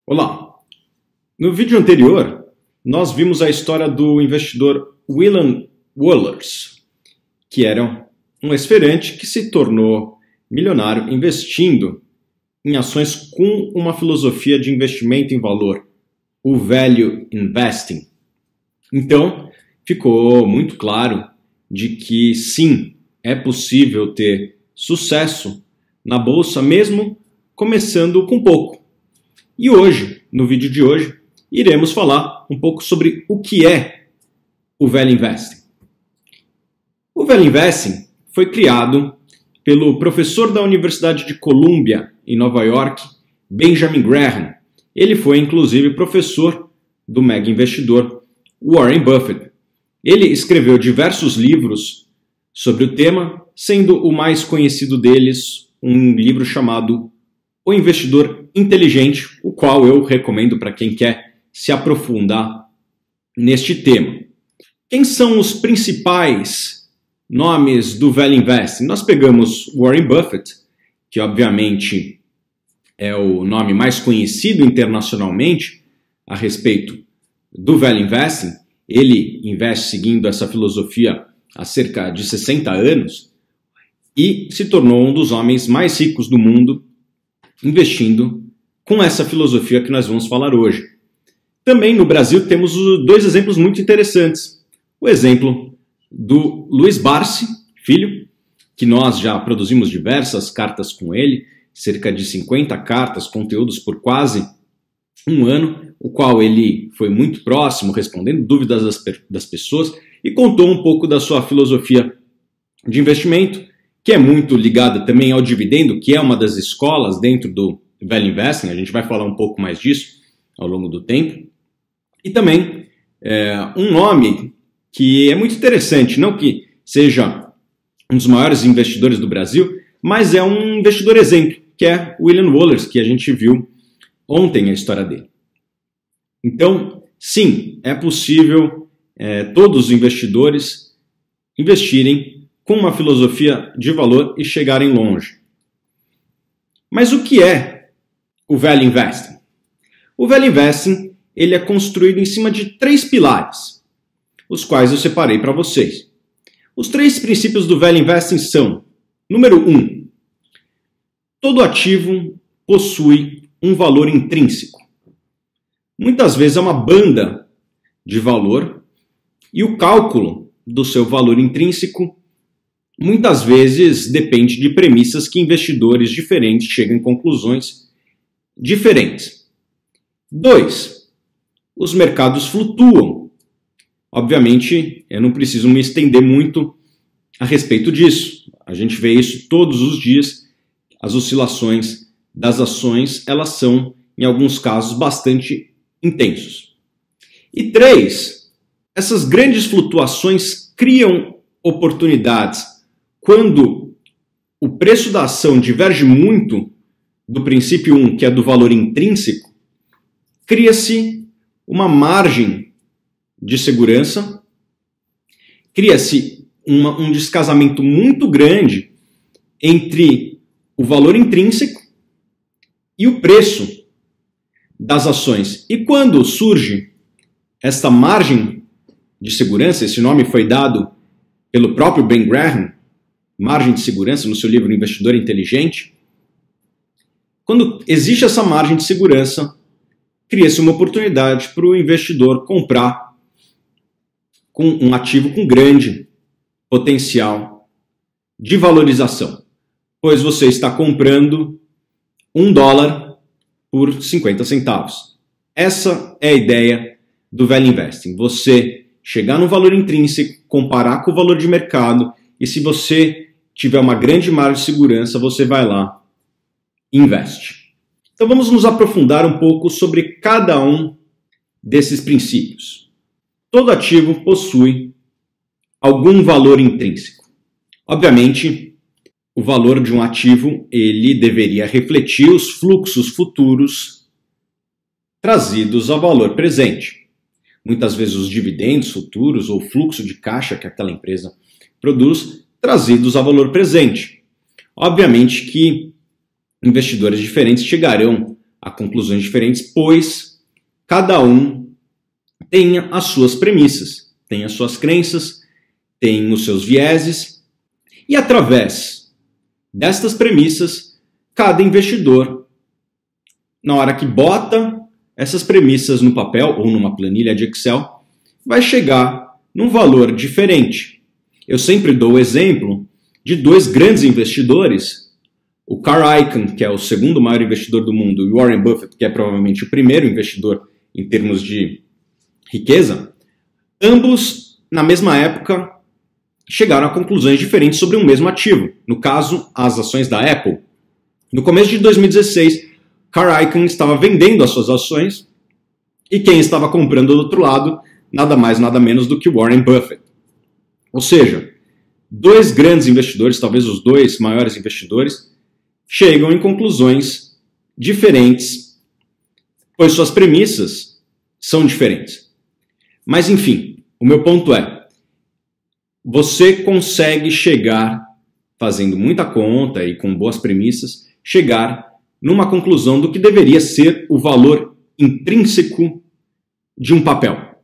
Olá! No vídeo anterior, nós vimos a história do investidor William Wallace, que era um ex-feirante que se tornou milionário investindo em ações com uma filosofia de investimento em valor, o Value Investing. Então, ficou muito claro de que sim, é possível ter sucesso na bolsa mesmo começando com pouco. E hoje, no vídeo de hoje, iremos falar um pouco sobre o que é o Value Investing. O Value Investing foi criado pelo professor da Universidade de Columbia, em Nova York, Benjamin Graham. Ele foi, inclusive, professor do mega investidor Warren Buffett. Ele escreveu diversos livros sobre o tema, sendo o mais conhecido deles um livro chamado O Investidor Inteligente, o qual eu recomendo para quem quer se aprofundar neste tema. Quem são os principais nomes do Value Investing? Nós pegamos Warren Buffett, que obviamente é o nome mais conhecido internacionalmente a respeito do Value Investing. Ele investe seguindo essa filosofia há cerca de 60 anos e se tornou um dos homens mais ricos do mundo investindo com essa filosofia que nós vamos falar hoje. Também no Brasil temos dois exemplos muito interessantes. O exemplo do Luiz Barsi, filho, que nós já produzimos diversas cartas com ele, cerca de 50 cartas, conteúdos por quase um ano, o qual ele foi muito próximo, respondendo dúvidas das pessoas e contou um pouco da sua filosofia de investimento, que é muito ligada também ao dividendo, que é uma das escolas dentro do Value Investing. A gente vai falar um pouco mais disso ao longo do tempo. E também um nome que é muito interessante, não que seja um dos maiores investidores do Brasil, mas é um investidor exemplo, que é William Wallace, que a gente viu ontem a história dele. Então, sim, é possível todos os investidores investirem com uma filosofia de valor e chegarem longe. Mas o que é o Value Investing? O Value Investing ele é construído em cima de 3 pilares, os quais eu separei para vocês. Os 3 princípios do Value Investing são: número 1, todo ativo possui um valor intrínseco. Muitas vezes é uma banda de valor e o cálculo do seu valor intrínseco muitas vezes depende de premissas que investidores diferentes chegam em conclusões diferentes. 2, os mercados flutuam. Obviamente, eu não preciso me estender muito a respeito disso. A gente vê isso todos os dias. As oscilações das ações, elas são, em alguns casos, bastante intensos. E 3, essas grandes flutuações criam oportunidades. Quando o preço da ação diverge muito do princípio 1, que é do valor intrínseco, cria-se uma margem de segurança, cria-se um descasamento muito grande entre o valor intrínseco e o preço das ações. E quando surge esta margem de segurança, esse nome foi dado pelo próprio Ben Graham, margem de segurança, no seu livro Investidor Inteligente. Quando existe essa margem de segurança, cria-se uma oportunidade para o investidor comprar com um ativo com grande potencial de valorização, pois você está comprando $1 por 50 centavos. Essa é a ideia do Value Investing. Você chegar no valor intrínseco, comparar com o valor de mercado, e se você tiver uma grande margem de segurança, você vai lá e investe. Então vamos nos aprofundar um pouco sobre cada um desses princípios. Todo ativo possui algum valor intrínseco. Obviamente, o valor de um ativo ele deveria refletir os fluxos futuros trazidos ao valor presente. Muitas vezes os dividendos futuros ou fluxo de caixa que aquela empresa produz trazidos ao valor presente. Obviamente que investidores diferentes chegarão a conclusões diferentes, pois cada um tem as suas premissas, tem as suas crenças, tem os seus vieses, e através destas premissas, cada investidor, na hora que bota essas premissas no papel ou numa planilha de Excel, vai chegar num valor diferente. Eu sempre dou o exemplo de dois grandes investidores, o Carl Icahn, que é o segundo maior investidor do mundo, e Warren Buffett, que é provavelmente o primeiro investidor em termos de riqueza, ambos, na mesma época, chegaram a conclusões diferentes sobre um mesmo ativo. No caso, as ações da Apple. No começo de 2016, Carl Icahn estava vendendo as suas ações e quem estava comprando do outro lado, nada mais, nada menos do que Warren Buffett. Ou seja, dois grandes investidores, talvez os dois maiores investidores, chegam em conclusões diferentes, pois suas premissas são diferentes. Mas enfim, o meu ponto é, você consegue chegar, fazendo muita conta e com boas premissas, chegar numa conclusão do que deveria ser o valor intrínseco de um papel.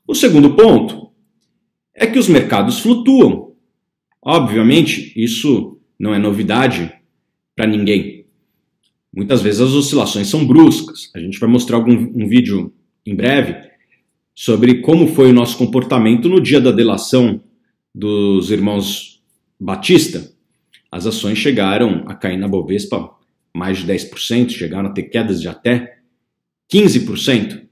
O segundo ponto é que os mercados flutuam. Obviamente, isso não é novidade para ninguém. Muitas vezes as oscilações são bruscas. A gente vai mostrar um vídeo em breve sobre como foi o nosso comportamento no dia da delação dos irmãos Batista. As ações chegaram a cair na Bovespa mais de 10%, chegaram a ter quedas de até 15%.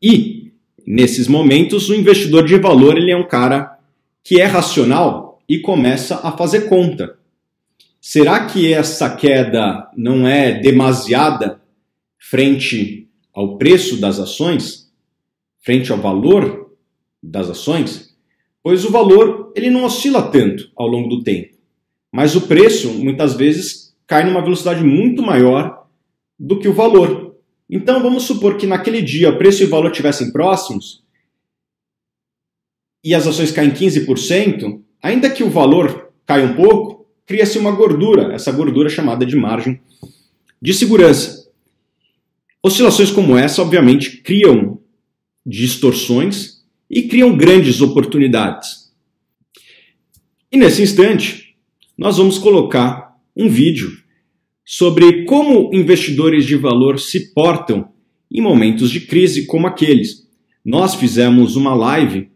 E, nesses momentos, o investidor de valor ele é um cara que é racional e começa a fazer conta. Será que essa queda não é demasiada frente ao preço das ações? Frente ao valor das ações? Pois o valor ele não oscila tanto ao longo do tempo. Mas o preço, muitas vezes, cai numa velocidade muito maior do que o valor. Então, vamos supor que naquele dia o preço e o valor estivessem próximos e as ações caem 15%, ainda que o valor caia um pouco, cria-se uma gordura, essa gordura chamada de margem de segurança. Oscilações como essa, obviamente, criam distorções e criam grandes oportunidades. E nesse instante, nós vamos colocar um vídeo sobre como investidores de valor se portam em momentos de crise como aqueles. Nós fizemos uma live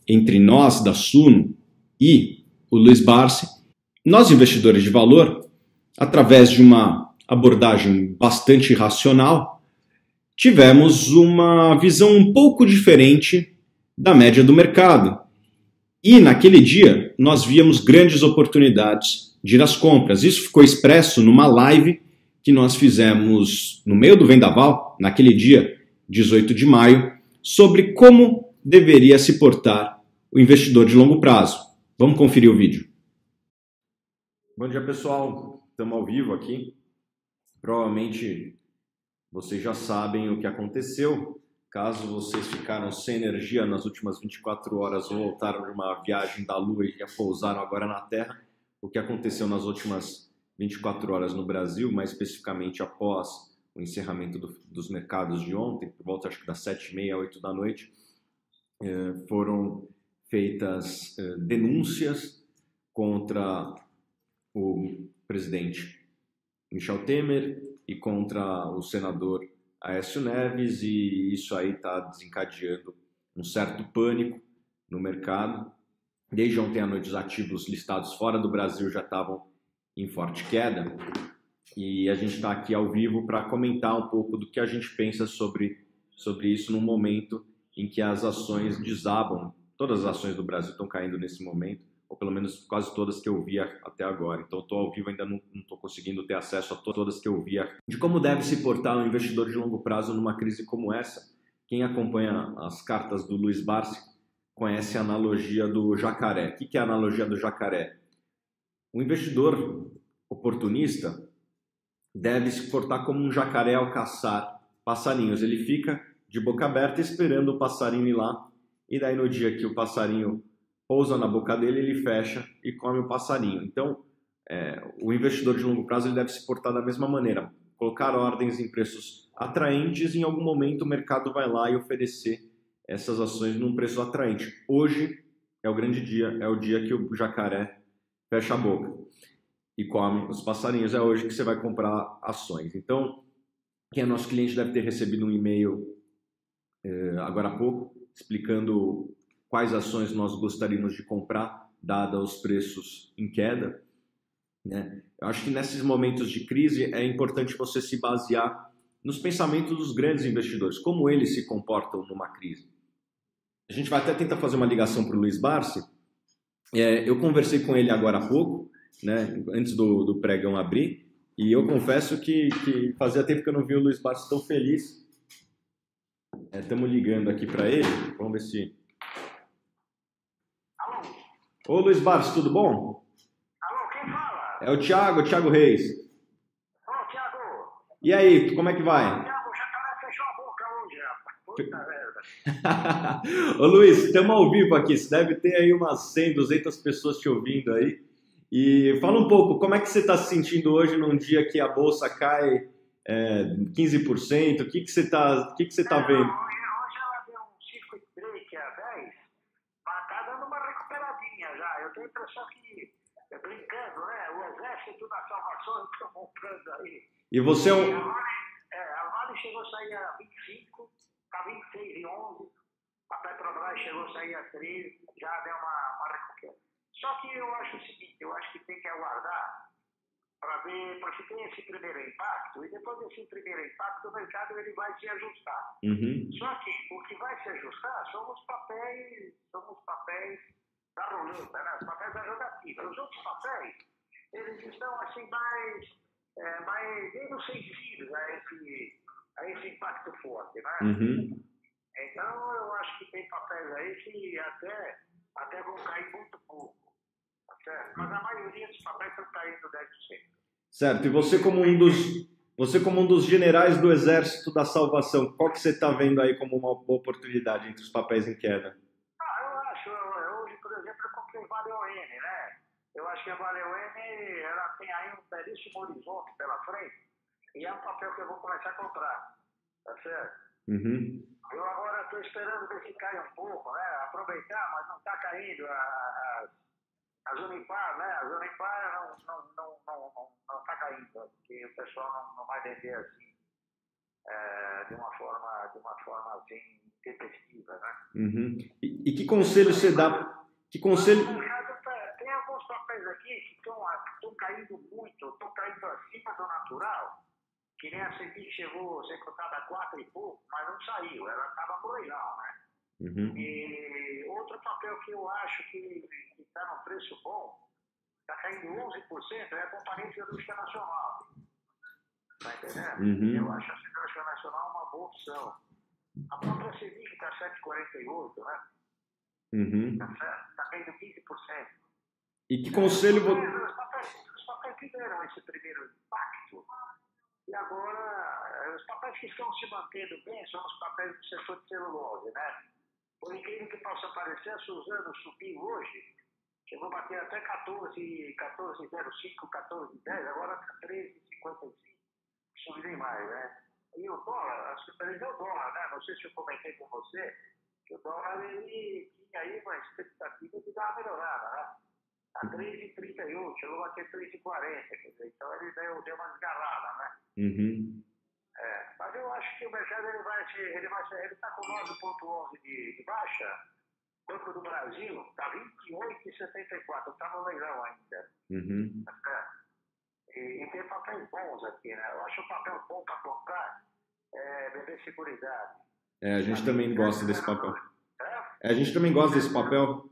entre nós da Suno e o Luiz Barsi. Nós, investidores de valor, através de uma abordagem bastante racional, tivemos uma visão um pouco diferente da média do mercado. E naquele dia nós víamos grandes oportunidades de ir às compras. Isso ficou expresso numa live que nós fizemos no meio do vendaval, naquele dia, 18 de maio, sobre como deveria se portar o investidor de longo prazo. Vamos conferir o vídeo. Bom dia, pessoal. Estamos ao vivo aqui. Provavelmente vocês já sabem o que aconteceu. Caso vocês ficaram sem energia nas últimas 24 horas ou voltaram de uma viagem da Lua e já pousaram agora na Terra, o que aconteceu nas últimas 24 horas no Brasil, mais especificamente após o encerramento dos mercados de ontem, por volta acho que das 7h30, 8 da noite, foram feitas denúncias contra o presidente Michel Temer e contra o senador Aécio Neves, e isso aí está desencadeando um certo pânico no mercado. Desde ontem à noite, os ativos listados fora do Brasil já estavam em forte queda e a gente está aqui ao vivo para comentar um pouco do que a gente pensa sobre isso num momento em que as ações desabam. Todas as ações do Brasil estão caindo nesse momento, ou pelo menos quase todas que eu vi até agora. Então, estou ao vivo, ainda não estou conseguindo ter acesso a todas que eu vi. De como deve se portar um investidor de longo prazo numa crise como essa. Quem acompanha as cartas do Luiz Barsi conhece a analogia do jacaré. O que é a analogia do jacaré? O investidor oportunista deve se portar como um jacaré ao caçar passarinhos. Ele fica de boca aberta esperando o passarinho ir lá, e daí no dia que o passarinho pousa na boca dele, ele fecha e come o passarinho. Então, o investidor de longo prazo ele deve se portar da mesma maneira. colocar ordens em preços atraentes, em algum momento o mercado vai lá e oferecer essas ações num preço atraente. Hoje é o grande dia, é o dia que o jacaré fecha a boca e come os passarinhos. É hoje que você vai comprar ações. Então, quem é nosso cliente deve ter recebido um e-mail agora há pouco, explicando quais ações nós gostaríamos de comprar, dada os preços em queda, né? Eu acho que nesses momentos de crise é importante você se basear nos pensamentos dos grandes investidores, como eles se comportam numa crise. A gente vai até tentar fazer uma ligação para o Luiz Barsi. Eu conversei com ele agora há pouco, né, antes do pregão abrir, e eu confesso que fazia tempo que eu não vi o Luiz Barsi tão feliz. Estamos ligando aqui para ele, vamos ver se... Alô? Ô Luiz Barsi, tudo bom? Alô, quem fala? É o Thiago Reis. Ô, Thiago. E aí, como é que vai? Thiago, já cara fechou a boca hoje, rapaz. Puta merda. Ô Luiz, estamos ao vivo aqui, você deve ter aí umas 100, 200 pessoas te ouvindo aí. E fala um pouco, como é que você está se sentindo hoje num dia que a bolsa cai 15%? O que você tá vendo? Hoje ela deu um circuit break a 10, mas tá dando uma recuperadinha já. Eu tenho a impressão que, brincando, né? O exército da salvação está comprando aí. E você é A um... Vale chegou a sair a 25, tá 26,11. A Petrobras chegou a sair a 13, já deu uma recuperação. Só que eu acho o seguinte, eu acho que tem que aguardar para ver, para que tenha esse primeiro impacto, e depois desse primeiro impacto o mercado ele vai se ajustar. Uhum. Só que o que vai se ajustar são os papéis da roleta, né? Os papéis da jogatina. Os outros papéis, eles estão assim mais menos sensíveis a esse impacto forte, né? Uhum. Então eu acho que tem papéis aí que até vão cair muito pouco. Certo? Mas a maioria dos papéis estão caindo 10%. Certo, e você como um dos generais do Exército da Salvação, qual que você está vendo aí como uma boa oportunidade entre os papéis em queda? Eu acho, hoje, por exemplo, eu comprei Vale ON, né? Eu acho que a Vale ON, ela tem aí um belíssimo horizonte pela frente, e é um papel que eu vou começar a comprar, tá certo? Uhum. Eu agora estou esperando ver se cai um pouco, né? Aproveitar, mas não está caindo as Unipar, né? As Unipar não está caindo, porque o pessoal não vai vender assim, de uma forma assim, intempestiva, né? Uhum. E que conselho você dá? Que conselho... O mercado tem alguns papéis aqui que estão caindo muito, estão caindo acima do natural, que nem a Cebi chegou a ser cotada a 4 e pouco, mas não saiu, ela estava no leilão, né? Uhum. E outro papel que eu acho que está num preço bom, está caindo 11%, é a Companhia Siderúrgica Nacional. Está entendendo? Uhum. Eu acho a Siderúrgica Nacional uma boa opção. A própria Cevic está 7,48, né? Uhum. Está caindo 15%. E que conselho... Os papéis que deram esse primeiro impacto, e agora os papéis que estão se mantendo bem são os papéis do setor de celulose, né? Por incrível que possa parecer, a Suzano subiu hoje, chegou a bater até 14,05, 14,10, agora está 13,55, subiu mais, né? E o dólar, a surpresa é o dólar, né? Não sei se eu comentei com você, que o dólar ele tinha aí uma expectativa de dar uma melhorada, né? A 3,38, chegou a bater 3,40, quer dizer, então ele deu uma desgarrada, né? Uhum. Mas eu acho que o mercado ele está com 9,11 de baixa. Banco do Brasil está 28,74, está no leilão ainda. Uhum. E tem papéis bons aqui, né? Eu acho o papel bom para comprar BB Seguridade. A gente também gosta desse papel. A gente também gosta desse papel.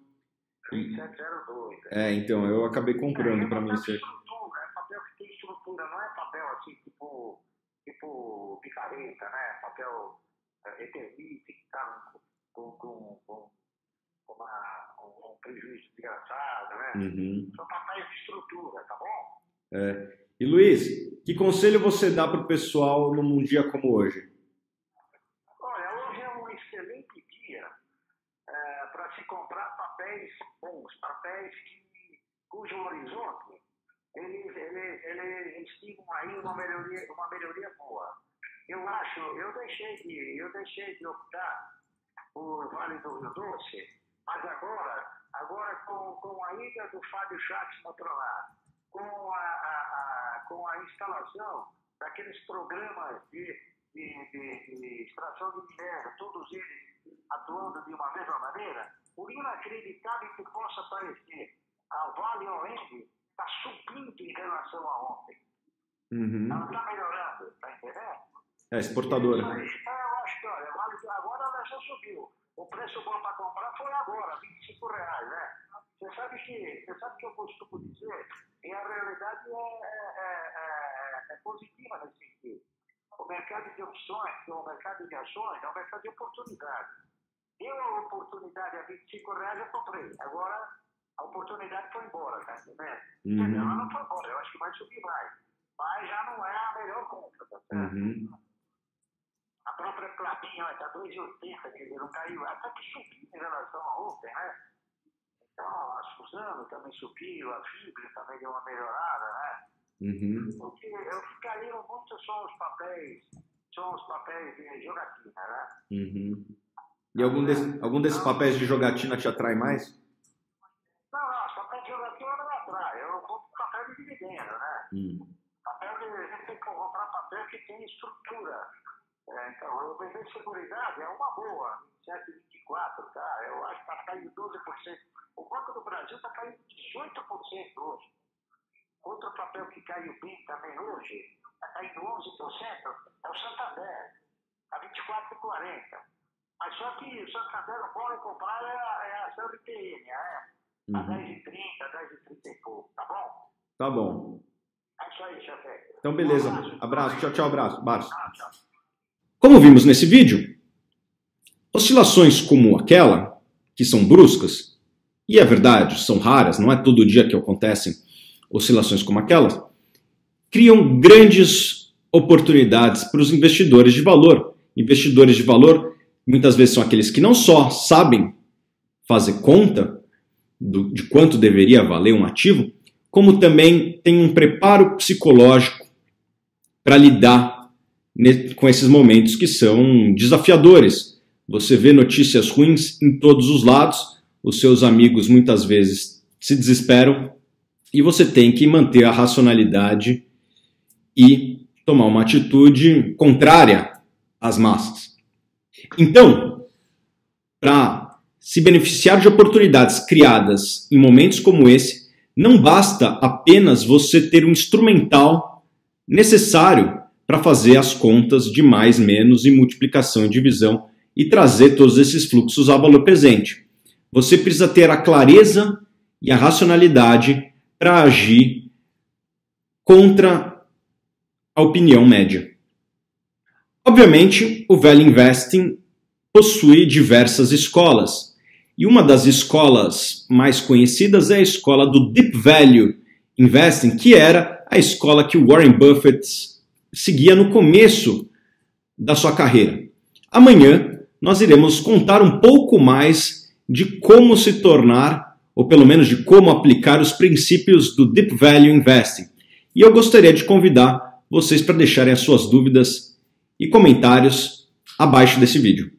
2702. Então, eu acabei comprando para mim ser. É papel que tem estrutura, não é papel assim, tipo picareta, né? Papel eternite, que está com um prejuízo desgraçado, né? Uhum. São papéis de estrutura, tá bom? E Luiz, que conselho você dá para o pessoal num dia como hoje? Olha, hoje é um excelente dia para se comprar papéis bons, papéis cujo horizonte eles estimam aí uma melhoria boa. Eu deixei de optar por Vale do Rio Doce, mas agora com a ida do Fábio Chaves Patronato, com a instalação daqueles programas de extração de minério, todos eles atuando de uma mesma maneira, por inacreditável que possa parecer, a Vale Oeste está subindo em relação a ontem. Uhum. Ela está melhorando, está entendendo? É exportadora. Eu acho que, olha, agora ela já subiu. O preço bom para comprar foi agora, R$ 25, né? Você sabe que eu costumo dizer que a realidade é positiva nesse sentido. O mercado de opções, o mercado de ações, é um mercado de oportunidade. Deu a oportunidade a R$ 25, eu comprei. Agora a oportunidade foi embora, tá entendendo? Uhum. Ela não foi embora, eu acho que vai subir mais. Mas já não é a melhor compra, tá certo? Uhum. A própria Clabinha está 2,80, quer dizer, não caiu, até que subiu em relação a ontem, né? Então, a Suzano também subiu, a Fibra também deu uma melhorada, né? Uhum. Porque eu ficaria muito só os papéis de jogatina, né? Uhum. E algum desses papéis de jogatina te atrai mais? Não, os papéis de jogatina não me atrai, eu compro papel de dividendo, né? Papel de, a gente tem que comprar papel que tem estrutura. Então, eu vender seguridade é uma boa, 7,24, tá? Eu acho que está caindo 12%. O Banco do Brasil está caindo 18% hoje. Outro papel que caiu bem também hoje, está caindo 11%, é o Santander, está 24,40. Mas só que o Santander não pode comprar é a ação IPM, né? Está 10,30, 10,30 e pouco, tá bom? Tá bom. É isso aí, chefe. Então, beleza. Abraço. Tchau, tchau, abraço. Tchau. Como vimos nesse vídeo, oscilações como aquela, que são bruscas, e é verdade, são raras, não é todo dia que acontecem oscilações como aquelas, criam grandes oportunidades para os investidores de valor. Investidores de valor, muitas vezes, são aqueles que não só sabem fazer conta de quanto deveria valer um ativo, como também têm um preparo psicológico para lidar com esses momentos que são desafiadores. Você vê notícias ruins em todos os lados, os seus amigos muitas vezes se desesperam e você tem que manter a racionalidade e tomar uma atitude contrária às massas. Então, para se beneficiar de oportunidades criadas em momentos como esse, não basta apenas você ter um instrumental necessário para fazer as contas de mais, menos e multiplicação e divisão e trazer todos esses fluxos ao valor presente. Você precisa ter a clareza e a racionalidade para agir contra a opinião média. Obviamente, o Value Investing possui diversas escolas, e uma das escolas mais conhecidas é a escola do Deep Value Investing, que era a escola que o Warren Buffett seguia no começo da sua carreira. Amanhã nós iremos contar um pouco mais de como se tornar, ou pelo menos de como aplicar os princípios do Deep Value Investing. E eu gostaria de convidar vocês para deixarem as suas dúvidas e comentários abaixo desse vídeo.